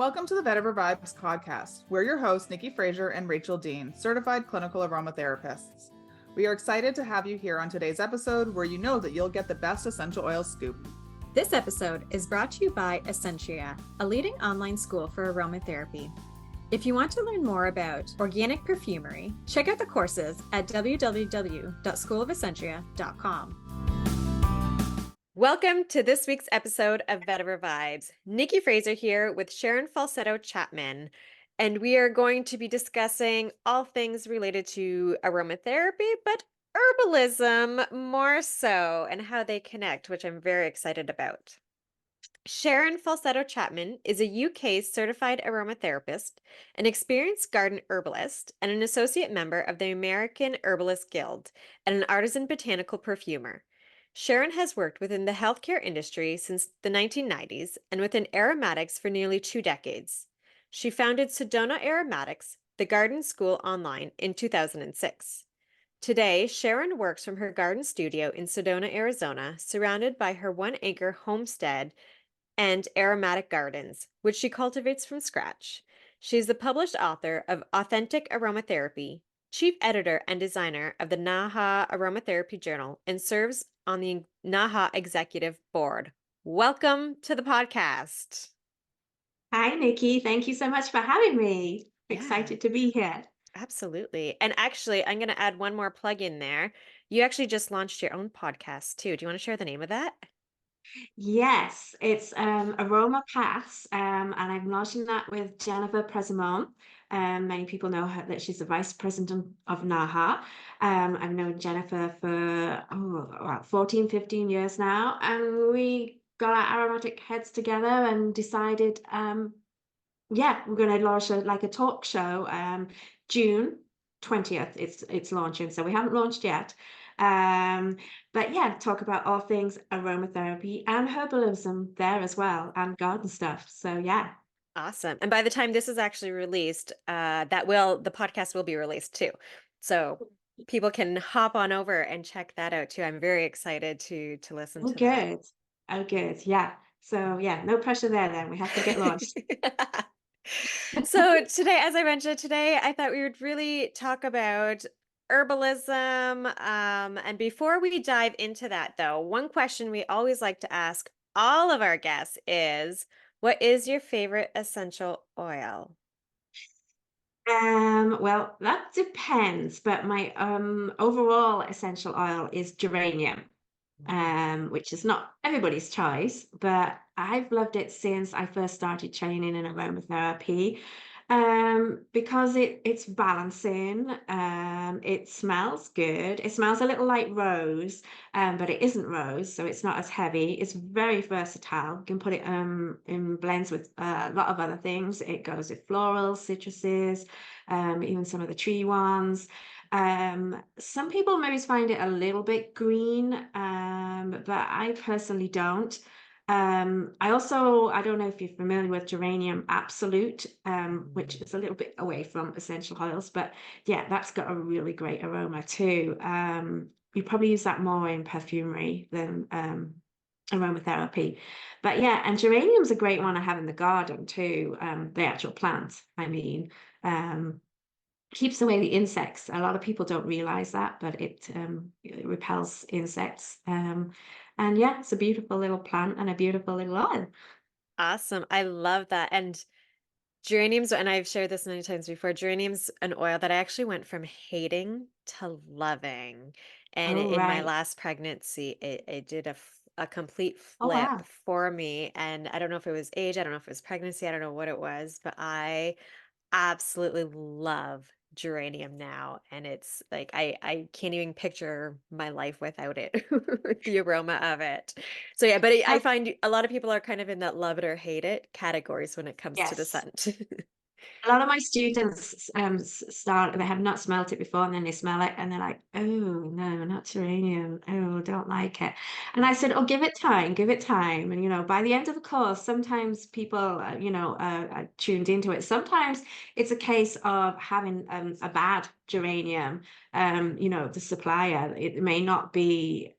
Welcome to the Vetiver Vibes podcast. We're your hosts, Nikki Fraser and Rachel Dean, certified clinical aromatherapists. We are excited to have you here on today's episode where you know that you'll get the best essential oil scoop. This episode is brought to you by Essentria, a leading online school for aromatherapy. If you want to learn more about organic perfumery, check out the courses at www.schoolofessentria.com. Welcome to this week's episode of Vetiver Vibes. Nikki Fraser here with Sharon Falsetto Chapman, and we are going to be discussing all things related to aromatherapy, but herbalism more so, and how they connect, which I'm very excited about. Sharon Falsetto Chapman is a UK certified aromatherapist, an experienced garden herbalist, and an associate member of the American Herbalists Guild, and an artisan botanical perfumer. Sharon has worked within the healthcare industry since the 1990s and within aromatics for nearly 2 decades. She founded Sedona Aromatics, the garden school online, in 2006. Today, Sharon works from her garden studio in Sedona, Arizona, surrounded by her one-acre homestead and aromatic gardens, which she cultivates from scratch. She is the published author of Authentic Aromatherapy, chief editor and designer of the NAHA Aromatherapy Journal, and serves on the NAHA Executive Board. Welcome to the podcast. Hi, Nikki. Thank you so much for having me. Excited to be here. Absolutely. And actually, I'm going to add one more plug in there. You actually just launched your own podcast too. Do you want to share the name of that? Yes, it's Aroma Paths, and I'm launching that with Jennifer Presimon. Many people know her that she's the vice president of NAHA. I've known Jennifer for about 14, 15 years now, and we got our aromatic heads together and decided, we're going to launch a talk show. June 20th, it's launching, so we haven't launched yet. But yeah, talk about all things aromatherapy and herbalism there as well, and garden stuff. So yeah. Awesome. And by the time this is actually released, the podcast will be released too. So people can hop on over and check that out too. I'm very excited to listen to that. Oh, good. Yeah. So yeah, no pressure there then. We have to get launched. So today, as I mentioned today, I thought we would really talk about herbalism. And before we dive into that, though, one question we always like to ask all of our guests is, what is your favorite essential oil? Well, that depends, but my overall essential oil is geranium. Which is not everybody's choice, but I've loved it since I first started training in aromatherapy, because it's balancing. It smells good. It smells a little like rose, but it isn't rose, so it's not as heavy. It's very versatile. You can put it in blends with a lot of other things. It goes with florals, citruses, even some of the tree ones. Some people maybe find it a little bit green, but I personally don't. I don't know if you're familiar with geranium absolute, which is a little bit away from essential oils, but yeah, that's got a really great aroma too. You probably use that more in perfumery than aromatherapy. But yeah, and geranium's a great one I have in the garden too, the actual plant, I mean. Keeps away the insects. A lot of people don't realize that, but it repels insects. And yeah, it's a beautiful little plant and a beautiful little oil. Awesome. I love that. And geraniums, and I've shared this many times before, geranium's an oil that I actually went from hating to loving. And Oh, in my right. last pregnancy, it did a complete Oh, flip wow. for me. And I don't know if it was age, I don't know if it was pregnancy, I don't know what it was, but I absolutely love geranium now. And it's like I can't even picture my life without it, the aroma of it. So yeah, but I find a lot of people are kind of in that love it or hate it categories when it comes to the Yes. scent. A lot of my students they have not smelt it before, and then they smell it and they're like, oh no, not geranium, oh, don't like it. And I said, oh, give it time, give it time. And by the end of the course, sometimes people are tuned into it. Sometimes it's a case of having a bad geranium. The supplier, it may not be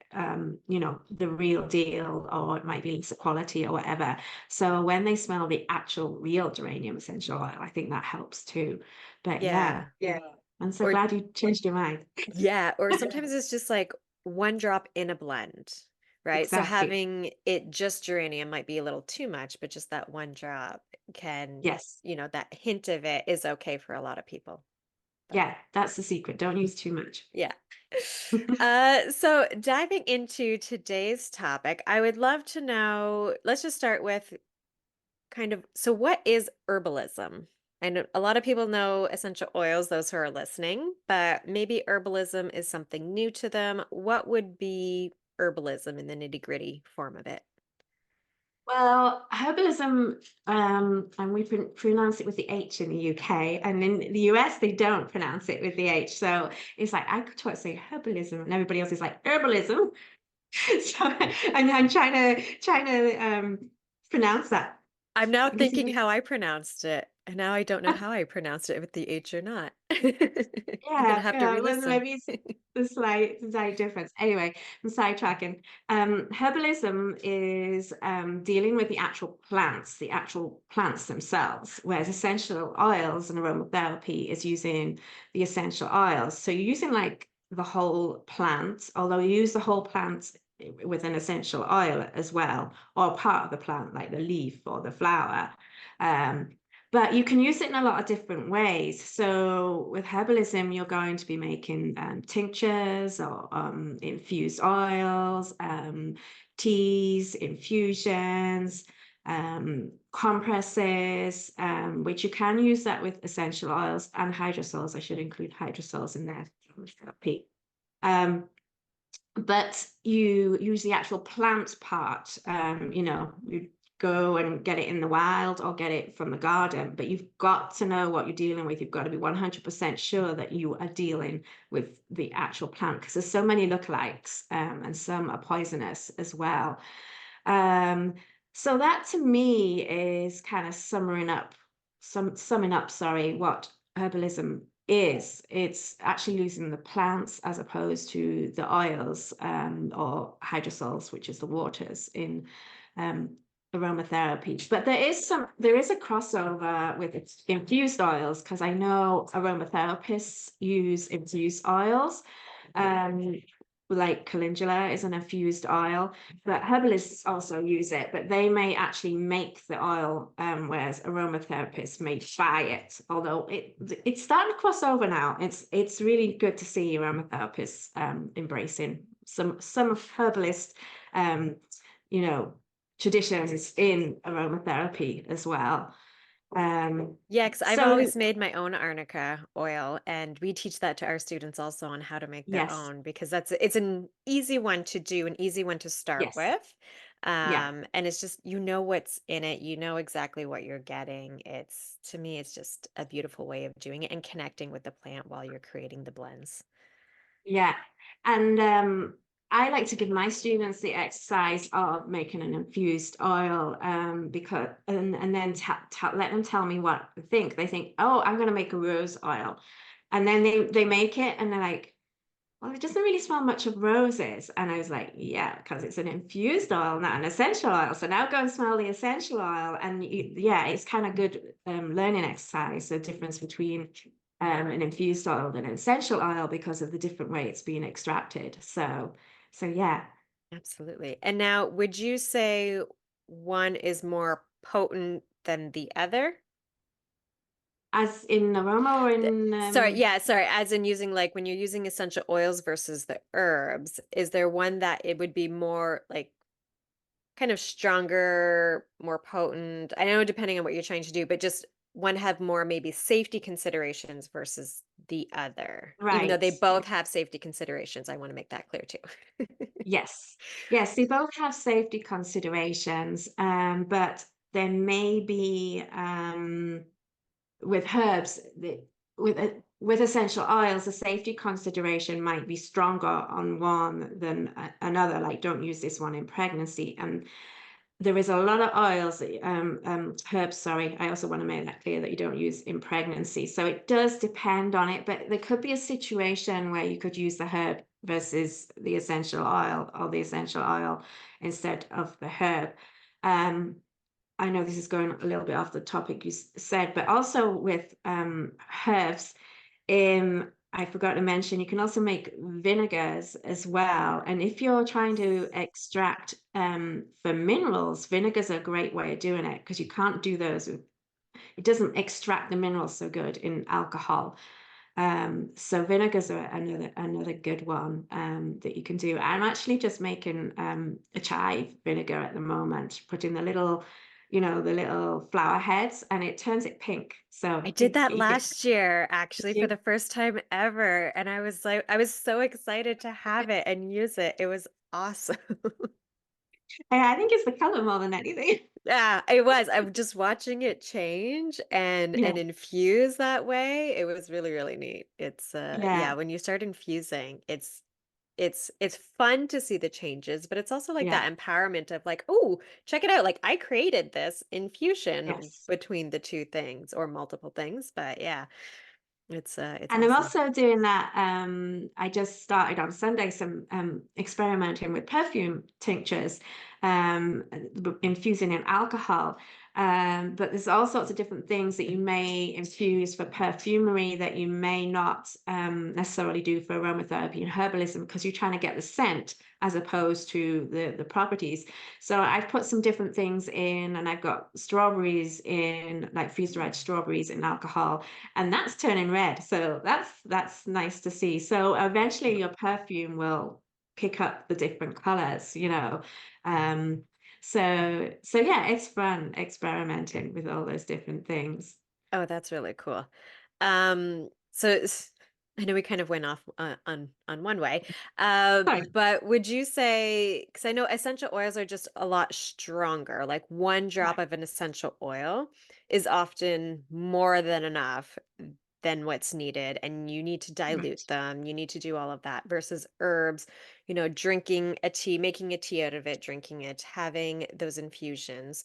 you know, the real deal, or it might be lesser quality or whatever. So when they smell the actual real geranium essential oil, I think that helps too. But yeah, I'm so Or glad you changed your mind. yeah, or sometimes it's just like one drop in a blend, right? So Exactly. having it just geranium might be a little too much, but just that one drop can, Yes. you know, that hint of it is okay for a lot of people. But Yeah, that's the secret. Don't use too much. yeah. So diving into today's topic, I would love to know, let's just start with kind of, so what is herbalism? I know a lot of people know essential oils, those who are listening, but maybe herbalism is something new to them. What would be herbalism in the nitty-gritty form of it? Well, herbalism, and we pronounce it with the H in the UK, and in the US they don't pronounce it with the H. So it's like I could try to say herbalism, and everybody else is like herbalism. So I'm trying to pronounce that. I'm now This is thinking how I pronounced it, and now I don't know how I pronounced it with the H or not. I'm gonna yeah, have to yeah. Well, re-listen. maybe it's the slight difference. Anyway, I'm sidetracking. Herbalism is dealing with the actual plants themselves, whereas essential oils and aromatherapy is using the essential oils. So you're using like the whole plant, although you use the whole plant with an essential oil as well, or part of the plant, like the leaf or the flower. Um, but you can use it in a lot of different ways. So with herbalism, you're going to be making tinctures or infused oils, teas, infusions, compresses, which you can use that with essential oils and hydrosols. I should include hydrosols in there. But you use the actual plant part. You know, you go and get it in the wild or get it from the garden, but you've got to know what you're dealing with. You've got to be 100% sure that you are dealing with the actual plant, because there's so many lookalikes, and some are poisonous as well. So that to me is kind of summing up, sorry, what herbalism is. It's actually using the plants as opposed to the oils, or hydrosols, which is the waters in aromatherapy. But there is a crossover with infused oils, because I know aromatherapists use infused oils. Like calendula is an infused oil, but herbalists also use it, but they may actually make the oil, whereas aromatherapists may buy it. Although it's starting to cross over now. It's really good to see aromatherapists embracing some of herbalist you know, traditions in aromatherapy as well. Yeah, because I've So always made my own arnica oil, and we teach that to our students also on how to make their yes, own, because it's an easy one to do, an easy one to start yes, with. yeah. And it's just, you know what's in it, you know exactly what you're getting. It's, to me, it's just a beautiful way of doing it and connecting with the plant while you're creating the blends. Yeah, and I like to give my students the exercise of making an infused oil, because and then let them tell me what they think. They think, oh, I'm going to make a rose oil, and then they make it, and they're like, well, it doesn't really smell much of roses. And I was like, yeah, because it's an infused oil, not an essential oil. So now go and smell the essential oil, and yeah, it's kind of good learning exercise. The difference between an infused oil and an essential oil, because of the different way it's being extracted. So yeah. Absolutely. And now, would you say one is more potent than the other? As in aroma or in Sorry, yeah, sorry. As in using, like, when you're using essential oils versus the herbs, is there one that it would be more like kind of stronger, more potent? I know depending on what you're trying to do, but just one have more maybe safety considerations versus the other, even though right. they both have safety considerations. I want to make that clear too. Yes, yes, they both have safety considerations, but there may be with herbs, with essential oils, the safety consideration might be stronger on one than another. Like, don't use this one in pregnancy. And there is a lot of oils, herbs, sorry. I also want to make that clear that you don't use in pregnancy. So it does depend on it, but there could be a situation where you could use the herb versus the essential oil, or the essential oil instead of the herb. I know this is going a little bit off the topic you said, but also with herbs, I forgot to mention, you can also make vinegars as well. And if you're trying to extract for minerals, vinegars are a great way of doing it, because you can't do those. It doesn't extract the minerals so good in alcohol. So vinegars are another good one that you can do. I'm actually just making a chive vinegar at the moment, putting the little, the little flower heads, and it turns it pink. So I did that you can, last year, actually, for you, the first time ever. And I was like, I was so excited to have it and use it. It was awesome. I think it's the color more than anything. Yeah, it was. I'm just watching it change and Yeah, infuse that way. It was really, really neat. It's yeah, yeah, when you start infusing, it's fun to see the changes, but it's also like yeah, that empowerment of like, oh, check it out. Like I created this infusion yes. between the two things or multiple things. But yeah, it's And I'm awesome. also doing that. I just started on Sunday some experimenting with perfume tinctures, infusing in alcohol. But there's all sorts of different things that you may infuse for perfumery that you may not necessarily do for aromatherapy and herbalism, because you're trying to get the scent as opposed to the properties. So I've put some different things in, and I've got strawberries in, like freeze-dried strawberries in alcohol, and that's turning red. So that's nice to see. So eventually your perfume will pick up the different colors. Um, so yeah, it's fun experimenting with all those different things. Oh, that's really cool. So I know we kind of went off on one way, Sorry. but would you say, because I know essential oils are just a lot stronger, like one Yeah, drop of an essential oil is often more than enough than what's needed, and you need to dilute right. them. You need to do all of that versus herbs, drinking a tea, making a tea out of it, drinking it, having those infusions.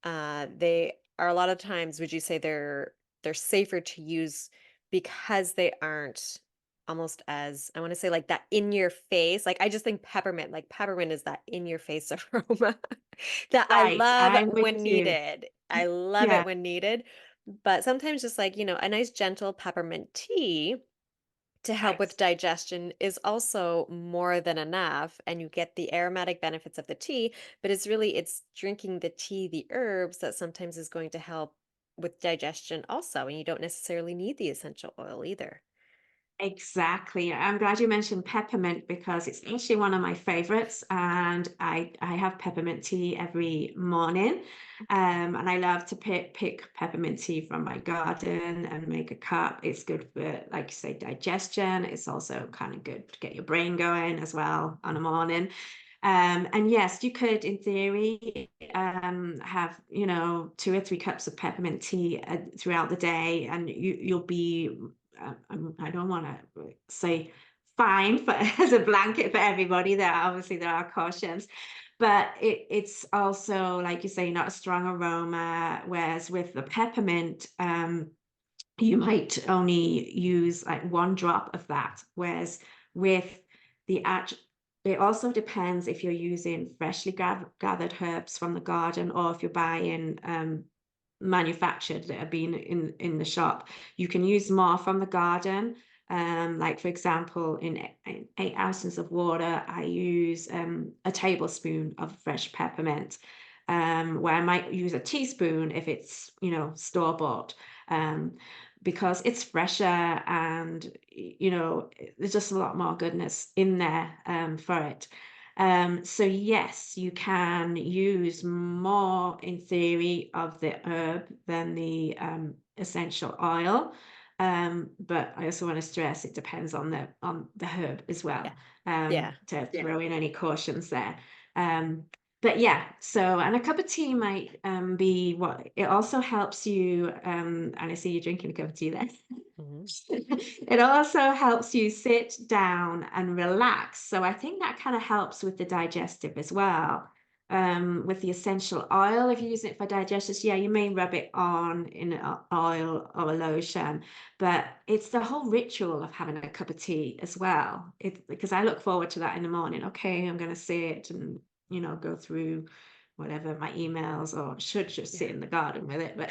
They are a lot of times, would you say they're safer to use because they aren't almost as, I want to say, like that in your face. Like I just think peppermint, like peppermint is that in your face aroma that I Right. love I'm with when you. needed. I love Yeah, it when needed. But sometimes just like, a nice gentle peppermint tea to help right. with digestion is also more than enough, and you get the aromatic benefits of the tea, but it's drinking the tea, the herbs, that sometimes is going to help with digestion also, and you don't necessarily need the essential oil either. Exactly. I'm glad you mentioned peppermint, because it's actually one of my favorites, and I have peppermint tea every morning. And I love to pick peppermint tea from my garden and make a cup. It's good for, like you say, digestion. It's also kind of good to get your brain going as well on a morning. And yes, you could, in theory, have, 2 or 3 cups of peppermint tea throughout the day, and you'll be, I don't want to say fine for as a blanket for everybody. There are cautions, but it's also, like you say, not a strong aroma. Whereas with the peppermint, you might only use like 1 drop of that. Whereas with the actual, it also depends if you're using freshly gathered herbs from the garden, or if you're buying manufactured that have been in the shop. You can use more from the garden. Like for example, in 8 ounces of water, I use a tablespoon of fresh peppermint, where I might use a teaspoon if it's store bought. Because it's fresher, and there's just a lot more goodness in there for it. So yes, you can use more, in theory, of the herb than the essential oil. But I also want to stress it depends on the herb as well. Yeah. Yeah. To throw in any cautions there. But yeah, so, and a cup of tea might be what it also helps you. And I see you drinking a cup of tea there. Mhm. It also helps you sit down and relax. So I think that kind of helps with the digestive as well. with the essential oil, if you're using it for digestion, yeah, you may rub it on in an oil or a lotion, but it's the whole ritual of having a cup of tea as well. Because I look forward to that in the morning. Okay, I'm going to sit and, go through whatever my emails, or should just sit in the garden with it. But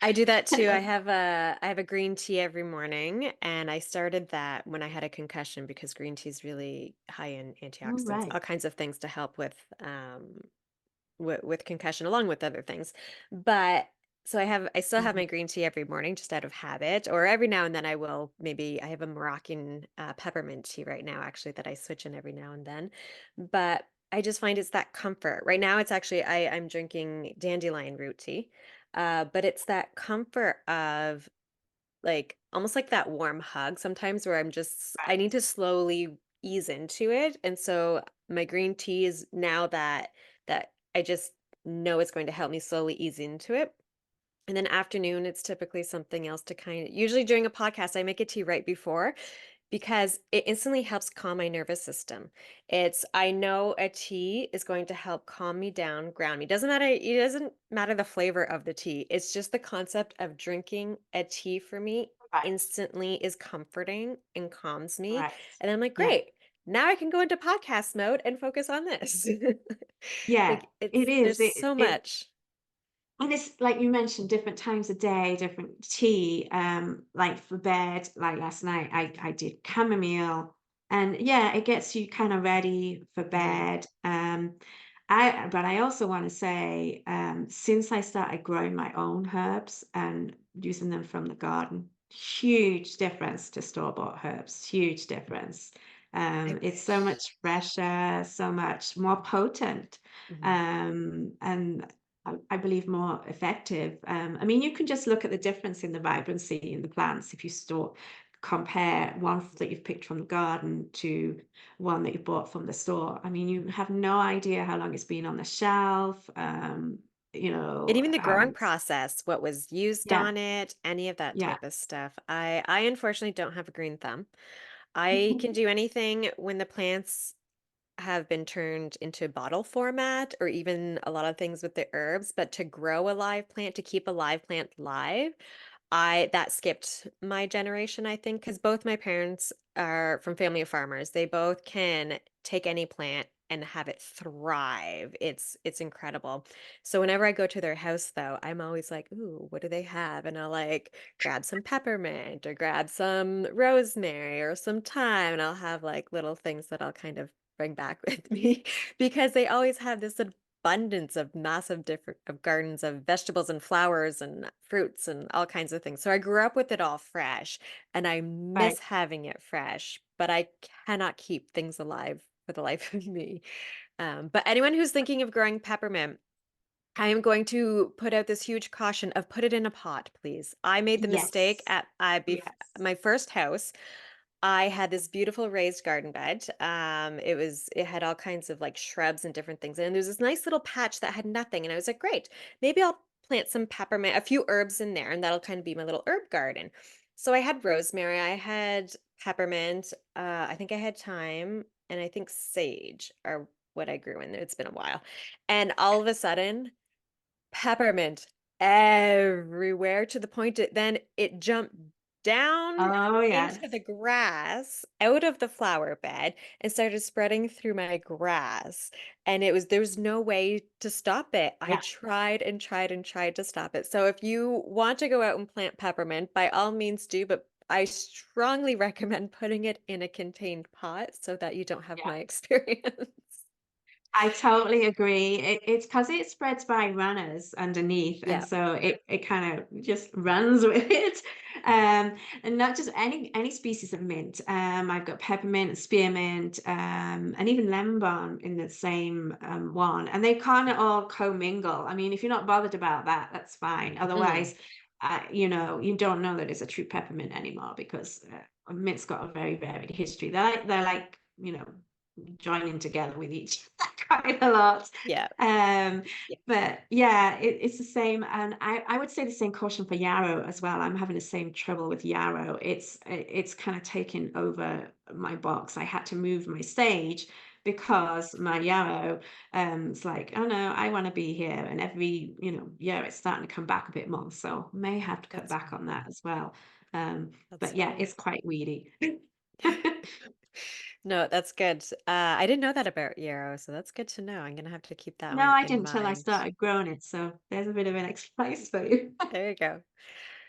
I do that too. I have a green tea every morning, and I started that when I had a concussion because green tea is really high in all antioxidants, right. all kinds of things to help with concussion, along with other things. But so I still have Mhm. my green tea every morning just out of habit, or every now and then I will. Maybe I have a Moroccan peppermint tea right now, actually, that I switch in every now and then. But I just find it's that comfort. Right now, it's actually I'm drinking dandelion root tea, but it's that comfort of like almost like that warm hug sometimes where I Right. need to slowly ease into it. And so my green tea is now that I just know it's going to help me slowly ease into it. And then afternoon, it's typically something else to usually during a podcast, I make a tea right before because it instantly helps calm my nervous system. I know a tea is going to help calm me down, ground me. It doesn't matter the flavor of the tea. It's just the concept of drinking a tea for me Right. instantly is comforting and calms me. Right. And I'm like, Yeah. great. Now I can go into podcast mode and focus on this. Yeah. Like It is. there's so much. And it's like you mentioned, different times of day, different tea. Like for bed, like last night, I did chamomile, and yeah, it gets you kind of ready for Mhm. bed. But I also want to say, since I started growing my own herbs and using them from the garden, huge difference to store-bought herbs, huge difference. I It's so wish. much fresher, so much more potent. Mhm. And I believe more effective. I mean, you can just look at the difference in the vibrancy in the plants if you compare one that you've picked from the garden to one that you bought from the store. I mean, you have no idea how long it's been on the shelf. And even the How growing long process, what was used yeah, on it, any of that yeah. type of stuff. I unfortunately don't have a green thumb. I can do anything when the plants have been turned into bottle format or even a lot of things with the herbs, but to grow a live plant, to keep a live plant live, I that skipped my generation, I think, because both my parents are from family of farmers. They both can take any plant and have it thrive. It's incredible. So whenever I go to their house though, I'm always like, "Ooh, what do they have?" And I'll like grab some peppermint or grab some rosemary or some thyme, and I'll have like little things that I'll kind of bring back with me because they always have this abundance of massive different of gardens of vegetables and flowers and fruits and all kinds of things. So I grew up with it all fresh and I Right. miss having it fresh, but I cannot keep things alive for the life of me. But anyone who's thinking of growing peppermint, I am going to put out this huge caution of put it in a pot, please. I made the mistake Yes. at Yes. my first house. I had this beautiful raised garden bed. It had all kinds of like shrubs and different things. And there was this nice little patch that had nothing. And I was like, great, maybe I'll plant some peppermint, a few herbs in there, and that'll kind of be my little herb garden. So I had rosemary, I had peppermint, I think I had thyme, and I think sage are what I grew in there. It's been a while. And all of a sudden, peppermint everywhere to the point then it jumped down Oh, into the yes. grass out of the flower bed and started spreading through my grass. And there was no way to stop it. I Yeah. tried and tried and tried to stop it. So if you want to go out and plant peppermint, by all means do, but I strongly recommend putting it in a contained pot so that you don't have Yeah. my experience. I totally agree. It's because it spreads by runners underneath, and Yeah. so it kind of just runs with it. And not just any species of mint. I've got peppermint, spearmint, and even lemon balm in the same one, and they kind of all commingle. I mean, if you're not bothered about that, that's fine. Mhm. Otherwise, you don't know that it's a true peppermint anymore because mint's got a very varied history. They're like joining together with each quite a lot. Yeah. Um, Yeah. but yeah, it's the same. And I would say the same caution for yarrow as well. I'm having the same trouble with yarrow. It's kind of taken over my box. I had to move my sage because my yarrow is like, oh no, I want to be here. And every, year it's starting to come back a bit more. So may have to cut That's back on that as well. that's But yeah, funny. it's quite weedy. No, that's good. I didn't know that about yarrow, so that's good to know. I'm gonna have to keep that No, one I in didn't till I mind. started growing it. So there's a bit of an extra place for you. There you go.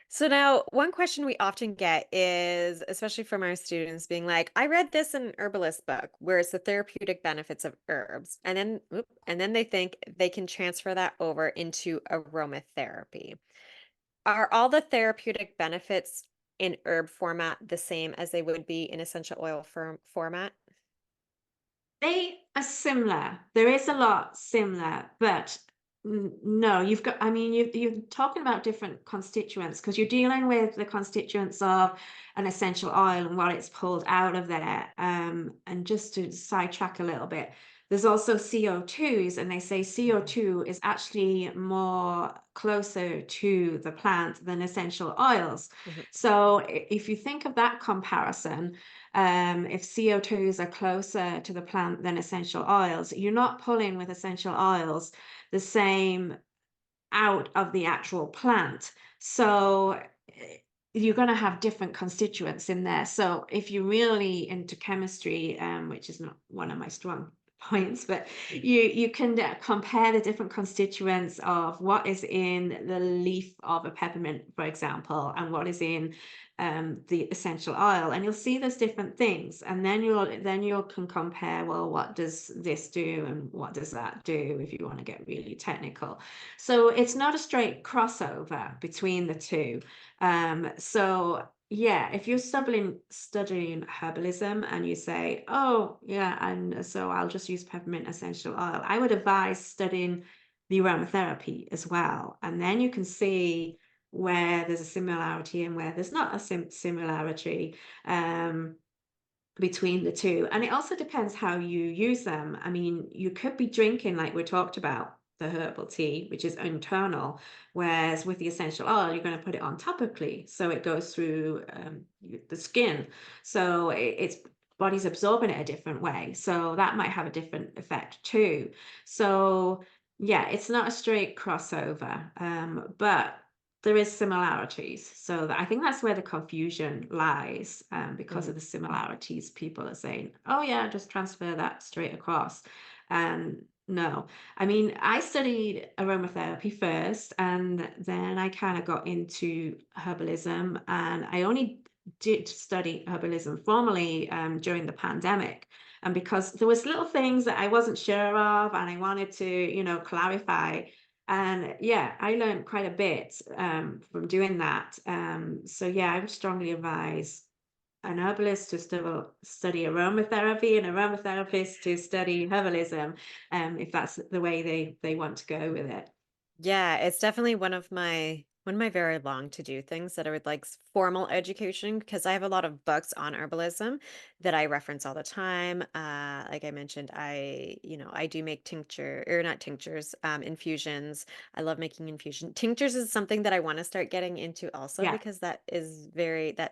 So now, one question we often get is, especially from our students, being like, "I read this in an herbalist book where it's the therapeutic benefits of herbs," and then they think they can transfer that over into aromatherapy. Are all the therapeutic benefits in herb format the same as they would be in essential oil format? They are similar. There is a lot similar, but no, I mean, you're talking about different constituents because you're dealing with the constituents of an essential oil and what it's pulled out of there. And just to sidetrack a little bit, there's also CO2s, and they say CO2 is actually more closer to the plant than essential oils. Mhm. So if you think of that comparison, if CO2s are closer to the plant than essential oils, you're not pulling with essential oils the same out of the actual plant. So you're going to have different constituents in there. So if you're really into chemistry, which is not one of my strong points, but you can compare the different constituents of what is in the leaf of a peppermint, for example, and what is in the essential oil, and you'll see there's different things, and then you can compare, well, what does this do and what does that do, if you want to get really technical. So it's not a straight crossover between the two. So yeah, if you're studying herbalism and you say, oh yeah, and so I'll just use peppermint essential oil, I would advise studying the aromatherapy as well, and then you can see where there's a similarity and where there's not a similarity between the two. And it also depends how you use them. I mean, you could be drinking, like we talked about, the herbal tea, which is internal, whereas with the essential oil, you're going to put it on topically, so it goes through the skin. So it's body's absorbing it a different way. So that might have a different effect too. So yeah, it's not a straight crossover, but there is similarities. So I think that's where the confusion lies, because of Mhm. the similarities. People are saying, oh yeah, just transfer that straight across. And no, I mean, I studied aromatherapy first, and then I kind of got into herbalism, and I only did study herbalism formally during the pandemic. And because there was little things that I wasn't sure of, and I wanted to, clarify. And yeah, I learned quite a bit from doing that. So yeah, I would strongly advise an herbalist to study aromatherapy and aromatherapist to study herbalism, if that's the way they want to go with it. Yeah, it's definitely one of my very long to do things that I would like formal education because I have a lot of books on herbalism that I reference all the time. Like I mentioned, I do make tincture or not tinctures, infusions. I love making infusion. Tinctures is something that I want to start getting into also Yeah, because that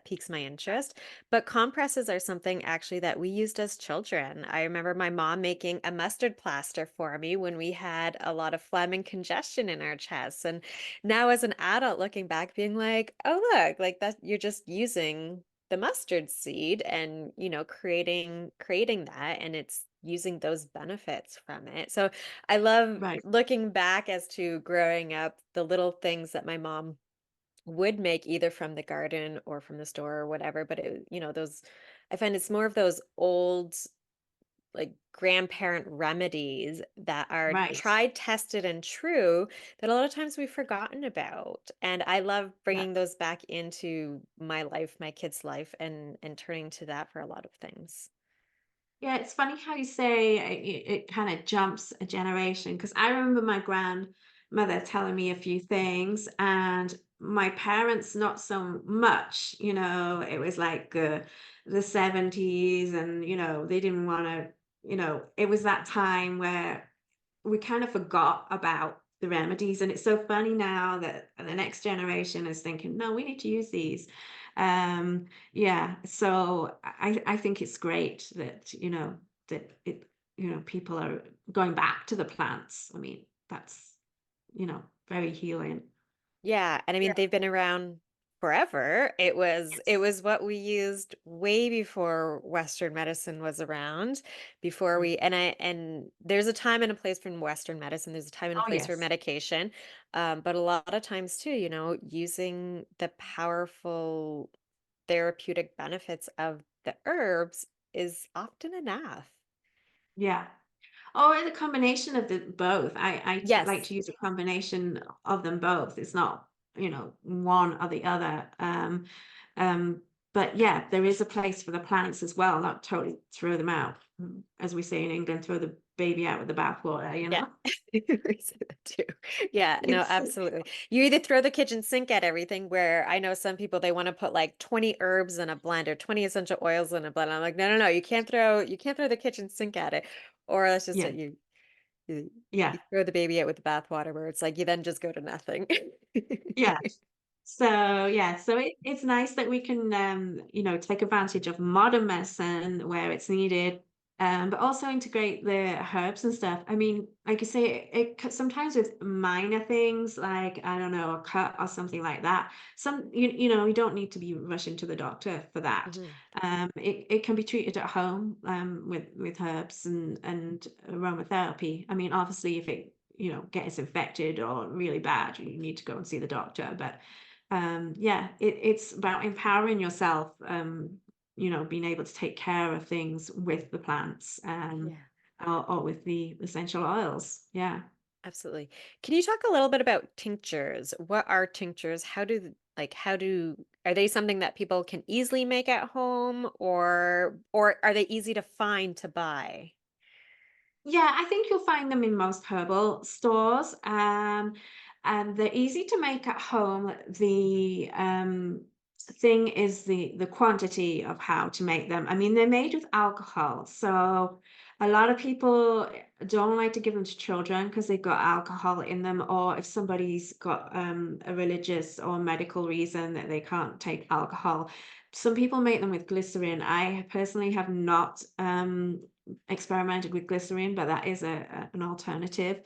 piques my interest. But compresses are something actually that we used as children. I remember my mom making a mustard plaster for me when we had a lot of phlegm and congestion in our chests. And now as an adult looking back, being like, oh, look, like that, you're just using the mustard seed and, creating that and it's using those benefits from it. So I love right, looking back as to growing up, the little things that my mom would make either from the garden or from the store or whatever, but those I find it's more of those old like grandparent remedies that are right. tried, tested, and true that a lot of times we've forgotten about. And I love Yeah. bringing those back into my life, my kids' life, and turning to that for a lot of things. Yeah, it's funny how you say it kind of jumps a generation, because I remember my grandmother telling me a few things, and my parents not so much. It was like the 70s, and they didn't want to. It was that time where we kind of forgot about the remedies, and it's so funny now that the next generation is thinking, no, we need to use these. Yeah, so I think it's great that that people are going back to the plants. I mean, that's, very healing. Yeah, and I mean they've been around forever. It was what we used way before Western medicine was around, before Mm. we and there's a time and a place for Western medicine, there's a time and a Oh, place for yes. medication. But a lot of times too, using the powerful therapeutic benefits of the herbs is often enough. Yeah. Or the combination of the both. Like Yes. to use a combination of them both. It's not, one or the other. Um, but yeah, there is a place for the plants as well, not totally throw them out. As we say in England, throw the baby out with the bathwater, Yeah. We say that too. Yeah, no, It's absolutely. You either throw the kitchen sink at everything, where I know some people they want to put like 20 herbs in a blend or 20 essential oils in a blend. I'm like, no, no, no, you can't throw the kitchen sink at it. Or that's just yeah, it. You yeah, you throw the baby out with the bathwater, where it's like you then just go to nothing. yeah. So it's nice that we can take advantage of modern medicine where it's needed, but also integrate the herbs and stuff. I mean, like I say, sometimes with minor things like, I don't know, a cut or something like that. You don't need to be rushing to the doctor for that. Mhm. It can be treated at home, with herbs and aromatherapy. I mean, obviously, if it gets infected or really bad, you need to go and see the doctor. But yeah, it's about empowering yourself, being able to take care of things with the plants, Yeah. or with the essential oils. Yeah. Absolutely. Can you talk a little bit about tinctures? What are tinctures? Are they something that people can easily make at home, or are they easy to find to buy? Yeah, I think you'll find them in most herbal stores. And they're easy to make at home. The thing is the quantity of how to make them. I mean, they're made with alcohol, so a lot of people don't like to give them to children because they've got alcohol in them, or if somebody's got a religious or medical reason that they can't take alcohol. Some people make them with glycerin. I personally have not experimented with glycerin, but that is an alternative.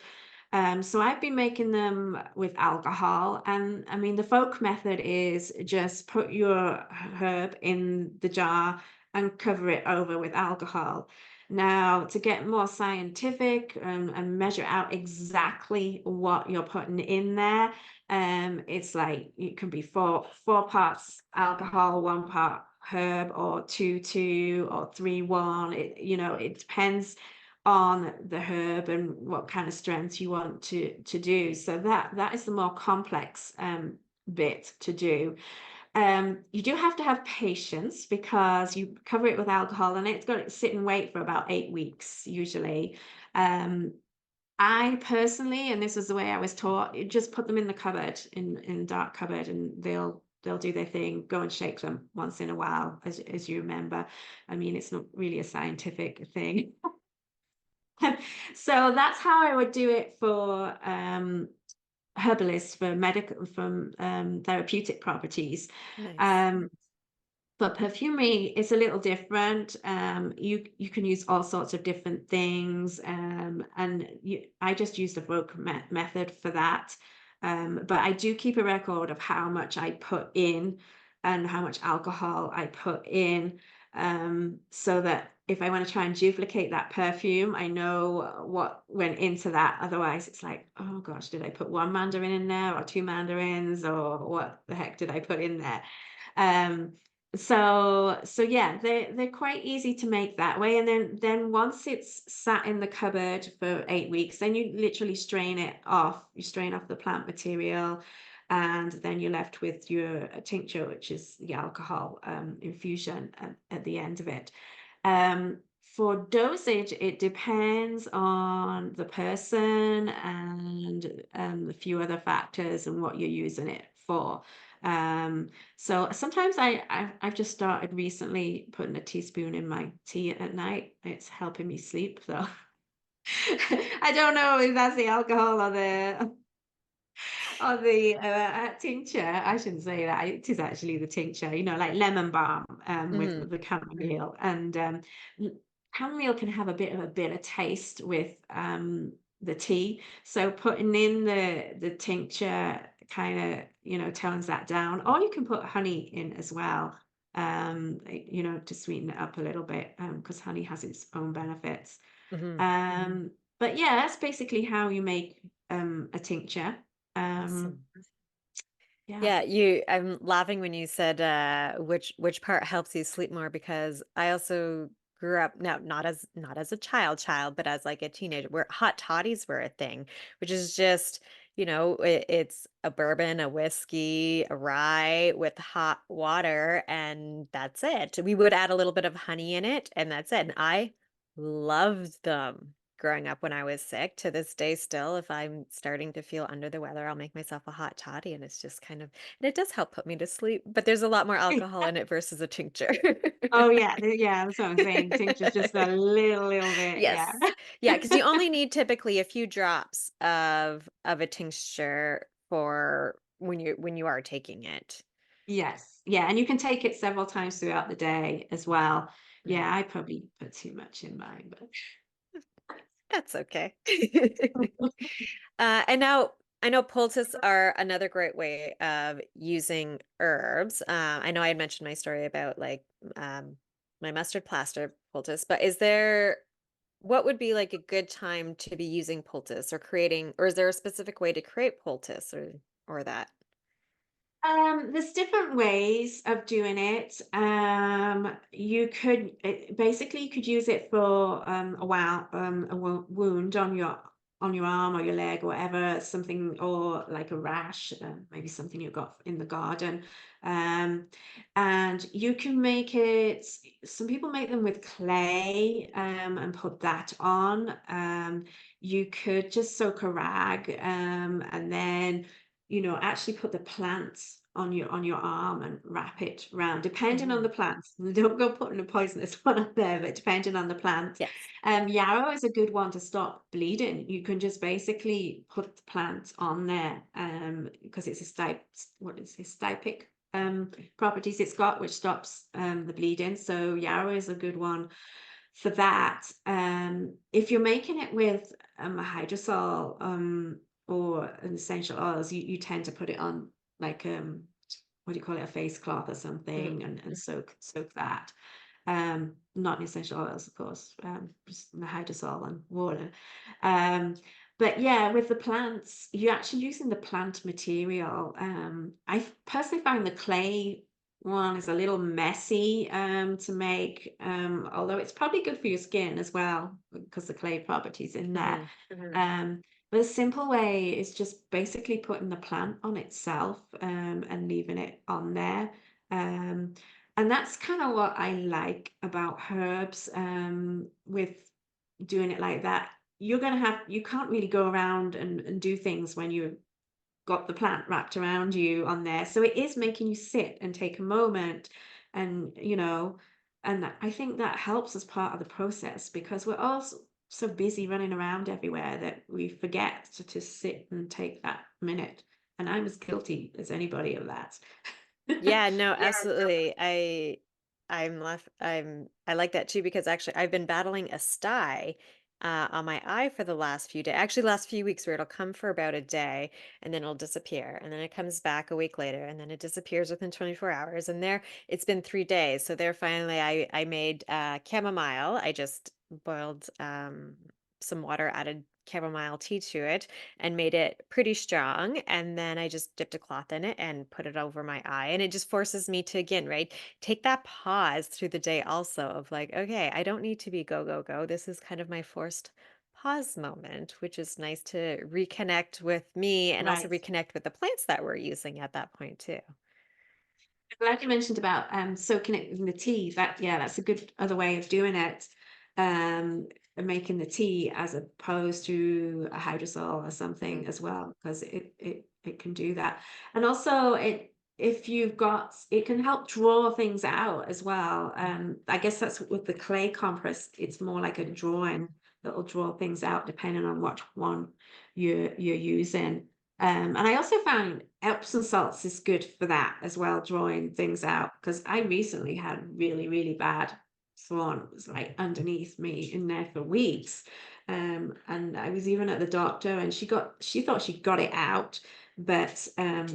So I've been making them with alcohol, and I mean the folk method is just put your herb in the jar and cover it over with alcohol. Now, to get more scientific, and measure out exactly what you're putting in there, it's like it can be four parts alcohol, 1 part herb, or 2 2 or 3 1. It depends on the herb and what kind of strength you want to do. So that is the more complex bit to do. You do have to have patience because you cover it with alcohol and it's got to sit and wait for about 8 weeks usually. I personally, and this was the way I was taught, you just put them in the cupboard, in a dark cupboard, and they'll do their thing. Go and shake them once in a while, as you remember. I mean, it's not really a scientific thing. So that's how I would do it for herbalists, for medical, from therapeutic properties. Nice. Um, but perfumery is a little different. You can use all sorts of different things, and I just use the Vogue method for that. But I do keep a record of how much I put in and how much alcohol I put in, so that if I want to try and duplicate that perfume, I know what went into that. Otherwise, it's like, oh gosh, did I put 1 mandarin in there or 2 mandarins, or what the heck did I put in there? Um, so yeah, they're quite easy to make that way. And then once it's sat in the cupboard for 8 weeks, then you literally strain it off. You strain off the plant material, and then you're left with your tincture, which is the alcohol infusion at the end of it. For dosage, it depends on the person and a few other factors and what you're using it for. So sometimes I've just started recently putting a teaspoon in my tea at night. It's helping me sleep. So I don't know if that's the alcohol or the tincture. I shouldn't say that. It is actually the tincture, like lemon balm, Mhm. with the chamomile. And chamomile can have a bit of a bitter taste with the tea. So putting in the tincture kind of, you know, tones that down. Or you can put honey in as well, you know, to sweeten it up a little bit, because honey has its own benefits. Mhm. But yeah, that's basically how you make a tincture. Um, Awesome. yeah. Yeah, I'm laughing when you said which part helps you sleep more, because I also grew up, now not as a child, but as like a teenager, where hot toddies were a thing, which is just, it's a bourbon, a whiskey, a rye with hot water, and that's it. We would add a little bit of honey in it, and that's it. And I loved them growing up when I was sick. To this day, still, if I'm starting to feel under the weather, I'll make myself a hot toddy, and it's just kind of, and it does help put me to sleep, but there's a lot more alcohol in it versus a tincture. Oh yeah, yeah, that's what I'm saying. Tincture's just a little bit, yeah. Yes. Yeah, because you only need typically a few drops of a tincture for when you are taking it. Yes, yeah, and you can take it several times throughout the day as well. Mm, Yeah, I probably put too much in mine, but that's okay. And now I know poultice are another great way of using herbs. I know I had mentioned my story about like um, my mustard plaster poultice, but what would be like a good time to be using poultice or creating, or is there a specific way to create poultice or that? there's different ways of doing it. You could basically you could use it for wound on your arm or your leg or whatever, something, or like a rash, maybe something you got in the garden. Um, and you can make it. Some people make them with clay, and put that on. You could just soak a rag, and then, you know, actually put the plants on your arm and wrap it round, depending on Mhm. the plants. Don't go putting a poisonous one on there, but depending on the plant. Yes. Yarrow is a good one to stop bleeding. You can just basically put the plant on there, because it's a stipic properties it's got, which stops the bleeding. So yarrow is a good one for that. If you're making it with a hydrosol, or an essential oils, you tend to put it on like, what do you call it, a face cloth or Mhm. something, and soak that. Not in essential oils, of course, just the hydrosol and water. Um, but yeah, with the plants, you're actually using the plant material. I personally find the clay one is a little messy to make, although it's probably good for your skin as well because the clay properties in there. Mhm. Um, but a simple way is just basically putting the plant on itself, and leaving it on there. Um, and that's kind of what I like about herbs, with doing it like that. You can't really go around and do things when you've got the plant wrapped around you on there. So it is making you sit and take a moment, and, you know, and I think that helps as part of the process, because we're all so busy running around everywhere that we forget to sit and take that minute. And I'm as guilty as anybody of that. Yeah, no, Yeah. absolutely. I like that too, because actually I've been battling a sty on my eye for the last few days. Actually, last few weeks, where it'll come for about a day and then it'll disappear, and then it comes back a week later, and then it disappears within 24 hours. And there, it's been 3 days. So there, finally, I made chamomile. I just boiled some water, added chamomile tea to it, and made it pretty strong. And then I just dipped a cloth in it and put it over my eye. And it just forces me to, again, right, take that pause through the day also of like, okay, I don't need to be go, go, go. This is kind of my forced pause moment, which is nice to reconnect with me and also Right. reconnect with the plants that we're using at that point too. Glad you mentioned about soaking it in the tea. That's a good other way of doing it. And making the tea as opposed to a hydrosol or something Mhm. as well, because it can do that. And also, if you've got, it can help draw things out as well. I guess that's with the clay compress, it's more like a drawing that'll draw things out depending on what one you're using. And I also found Epsom salts is good for that as well, drawing things out, because I recently had really, really bad thorn was like underneath me in there for weeks. And I was even at the doctor, and she thought she got it out, but a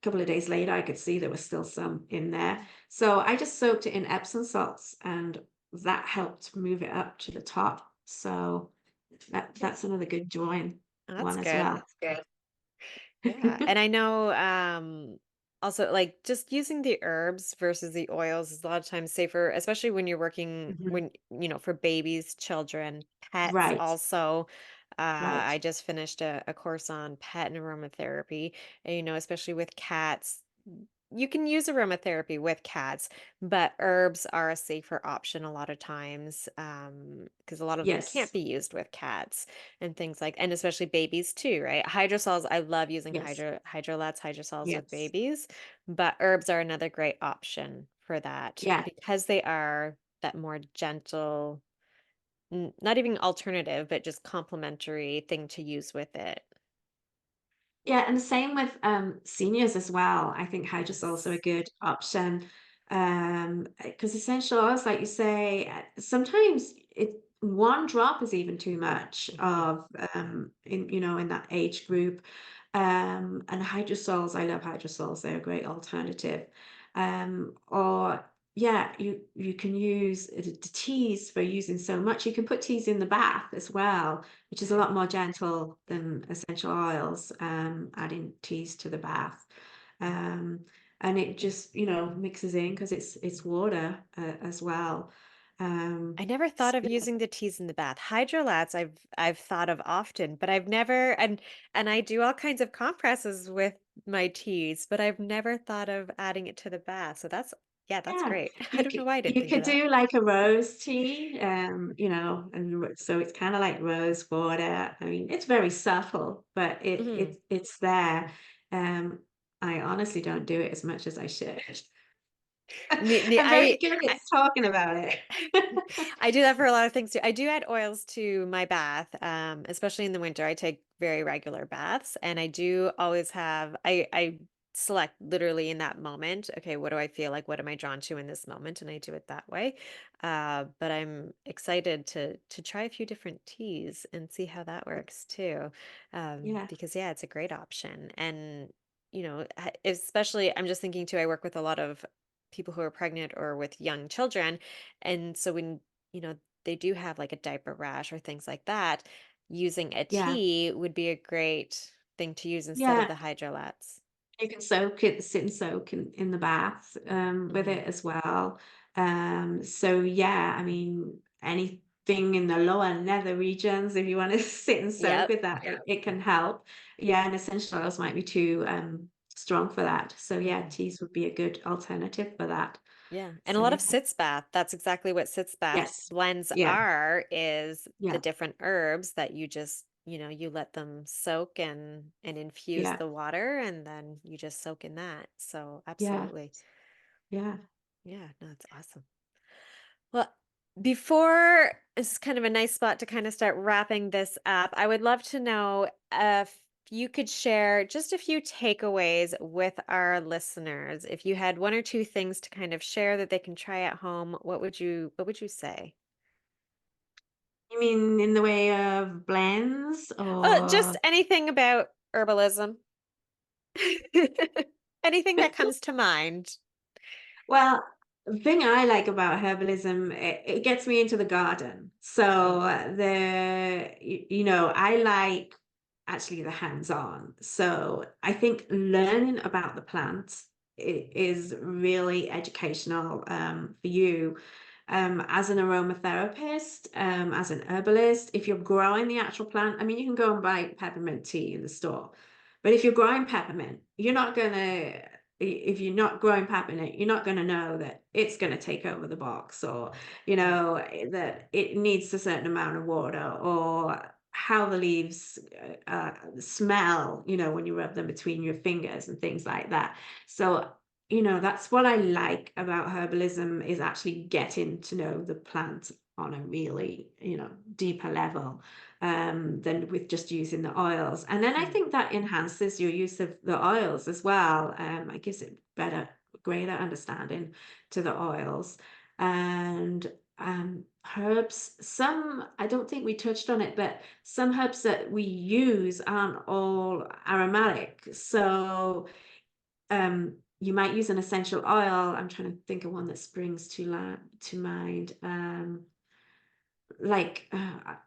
couple of days later I could see there was still some in there. So I just soaked it in Epsom salts, and that helped move it up to the top. So that's another good join Oh, that's one as good. well. Yeah. And I know also like just using the herbs versus the oils is a lot of times safer, especially when you're working Mhm. when, for babies, children, pets Right, also. right. I just finished a course on pet and aromatherapy, and especially with cats. You can use aromatherapy with cats, but herbs are a safer option a lot of times, because a lot of them can't Yes, be used with cats and things and especially babies too, right? Hydrosols, I love using yes, hydrosols with yes. babies, but herbs are another great option for that Yeah. because they are that more gentle, not even alternative, but just complementary thing to use with it. Yeah, and the same with seniors as well. I think hydro's also a Yes. good option. Because essential oils, like you say, sometimes one drop is even too much Mhm. of in that age group. And hydrosols, I love hydrosols, they're a great alternative. Or yeah, you can use the teas for using so much. You can put teas in the bath as well, which is a Okay. lot more gentle than essential oils, adding teas to the bath. Um, and it just, mixes in because it's water as well. I never thought So of using the teas in the bath. Hydrolats I've thought of often, but I've never and I do all kinds of compresses with my teas, but I've never thought of adding it to the bath. So that's yeah, great. I don't know why I didn't you think of could that. do like a rose tea, so it's kind of like rose water. I mean, it's very subtle, but Mhm. it's there. Um, I honestly don't do it as much as I should. I'm very good at talking about it. I do that for a lot of things too. I do add oils to my bath, especially in the winter. I take very regular baths, and I do always have. I select literally in that moment. Okay, what do I feel like? What am I drawn to in this moment? And I do it that way. But I'm excited to try a few different teas and see how that works too, Yeah, because yeah, it's a great option. And especially I'm just thinking too. I work with a lot of people who are pregnant or with young children, and so when, you know, they do have like a diaper rash or things like that, using a yeah, tea would be a great thing to use instead of yeah. the hydrolats. You can sit and soak in the bath with Hmm. it as well. So yeah, I mean, anything in the lower nether regions, if you want to sit and soak Yep. with that, it can help. Yeah, and essential oils might be too strong for that. So yeah, Hmm. teas would be a good alternative for that. Yeah. And a So lot yeah, of sitz bath, that's exactly what sitz bath yes, blends yeah, are, is the yeah, different herbs that you just, you let them soak and infuse yeah, the water, and then you just soak in that. So yeah, absolutely. yeah. Yeah, no, that's awesome. Well, before this is kind of a nice spot to kind of start wrapping this up, I would love to know if you could share just a few takeaways with our listeners. If you had one or two things to kind of share that they can try at home, what would you say? You mean in the way of blends Oh, just or? anything about herbalism. Anything that comes to mind. Well, the thing I like about herbalism, it gets me into the garden. So I like actually the hands-on. So I think learning about the plant is really educational for you. As an aromatherapist, as an herbalist, if you're growing the actual plant, I mean, you can go and buy peppermint tea in the store. But if you're growing peppermint, if you're not growing peppermint, you're not going to know that it's going to take over the box, or, Mm. that it needs a certain amount of water, or how the leaves smell, when you rub them between your fingers and things like that. So, that's what I like about herbalism, is actually getting to know the plant on a really, deeper level than with just using the oils. And then I Mm. think that enhances your use of the oils as well. It gives it greater understanding to the oils. And herbs. Some, I don't think we touched on it, but some herbs that we use aren't all aromatic. So you might use an essential oil. I'm trying to think of one that springs to mind. Like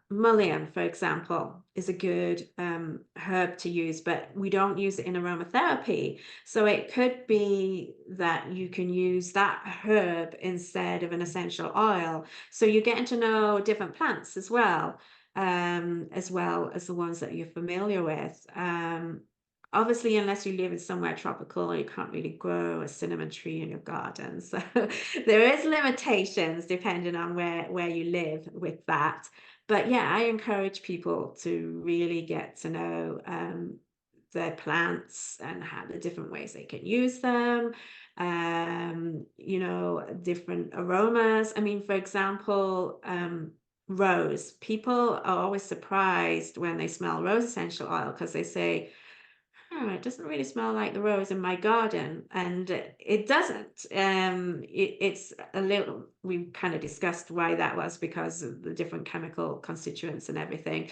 mullein, for example, is a good herb to use, but we don't use it in aromatherapy. So it could be that you can use that herb instead of an essential oil. So you're getting to know different plants as well as the ones that you're familiar with. Obviously, unless you live in somewhere tropical, you can't really grow a cinnamon tree in your garden. So there is limitations depending on where you live with that. But yeah, I encourage people to really get to know their plants and how the different ways they can use them. Different aromas. I mean, for example, rose. People are always surprised when they smell rose essential oil because they say, it doesn't really smell like the rose in my garden, and it doesn't. It's a little, we kind of discussed why that was because of the different chemical constituents and everything.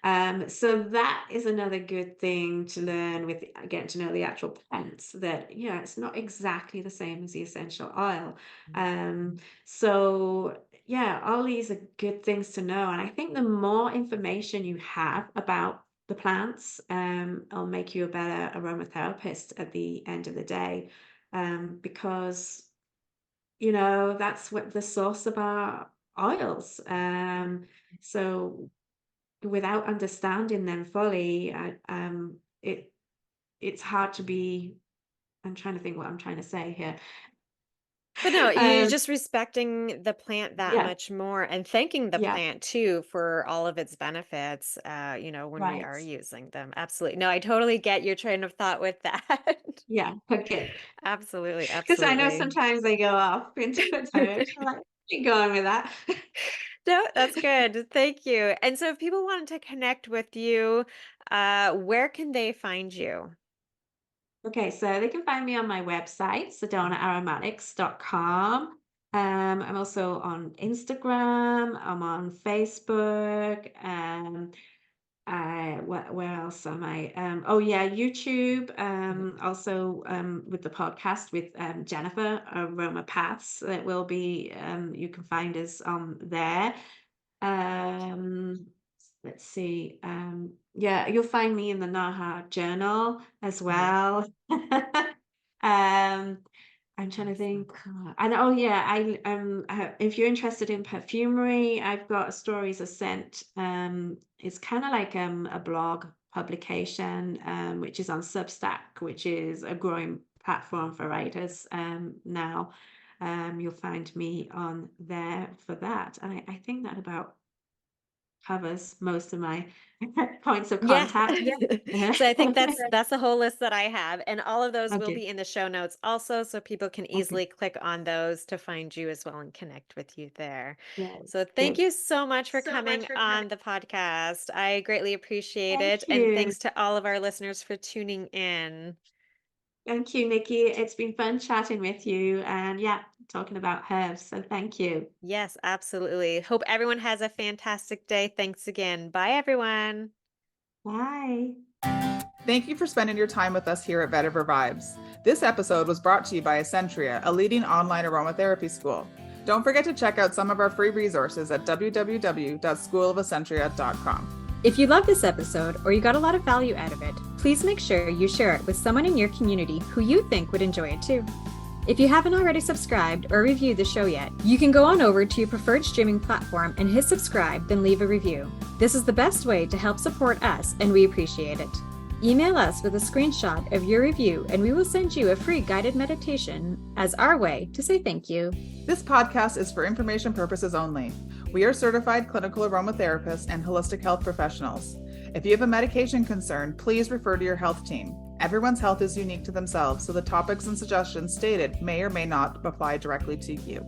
So that is another good thing to learn with getting to know the actual plants, that it's not exactly the same as the essential oil. So yeah, all these are good things to know, and I think the more information you have about the plants, it'll make you a better aromatherapist at the end of the day, because that's what the source of our oils. So without understanding them fully, it's hard to be. I'm trying to think what I'm trying to say here. But no, you're Um, just respecting the plant that yeah, much more and thanking the yeah, plant too for all of its benefits, when we right. are using them. Absolutely. No, I totally get your train of thought with that. Yeah, okay. Absolutely, Because I know absolutely. sometimes they go off into a direction like, keep going with that. No, that's good. Thank you. And so if people wanted to connect with you, where can they find you? Okay, so they can find me on my website, sedonaaromatics.com. I'm also on Instagram, I'm on Facebook, where else am I? Oh yeah, YouTube. Also with the podcast with Jennifer, Aroma Paths. That will be you can find us on there. Um, let's see. Yeah, you'll find me in the NAHA Journal as well. Um, I'm trying to think. And oh yeah, if you're interested in perfumery, I've got a Stories of Scent. It's kind of like a blog publication, which is on Substack, which is a growing platform for writers now. You'll find me on there for that. And I think that about covers most of my points of Yeah. contact. Yeah. So I think that's the whole list that I have. And all of those will Okay. be in the show notes also, so people can Okay. easily click on those to find you as well and connect with you there. Yeah. So thank Good. you so much for coming on the podcast. I greatly appreciate Thank it. And you. thanks to all of our listeners for tuning in. Thank you, Nikki. It's been fun chatting with you and yeah, talking about herbs. So thank you. Yes, absolutely. Hope everyone has a fantastic day. Thanks again. Bye, everyone. Bye. Thank you for spending your time with us here at Vetiver Vibes. This episode was brought to you by Essentria, a leading online aromatherapy school. Don't forget to check out some of our free resources at www.schoolofessentria.com. If you love this episode or you got a lot of value out of it, please make sure you share it with someone in your community who you think would enjoy it too. If you haven't already subscribed or reviewed the show yet, you can go on over to your preferred streaming platform and hit subscribe, then leave a review. This is the best way to help support us, and we appreciate it. Email us with a screenshot of your review, and we will send you a free guided meditation as our way to say thank you. This podcast is for information purposes only. We are certified clinical aromatherapists and holistic health professionals. If you have a medication concern, please refer to your health team. Everyone's health is unique to themselves, so the topics and suggestions stated may or may not apply directly to you.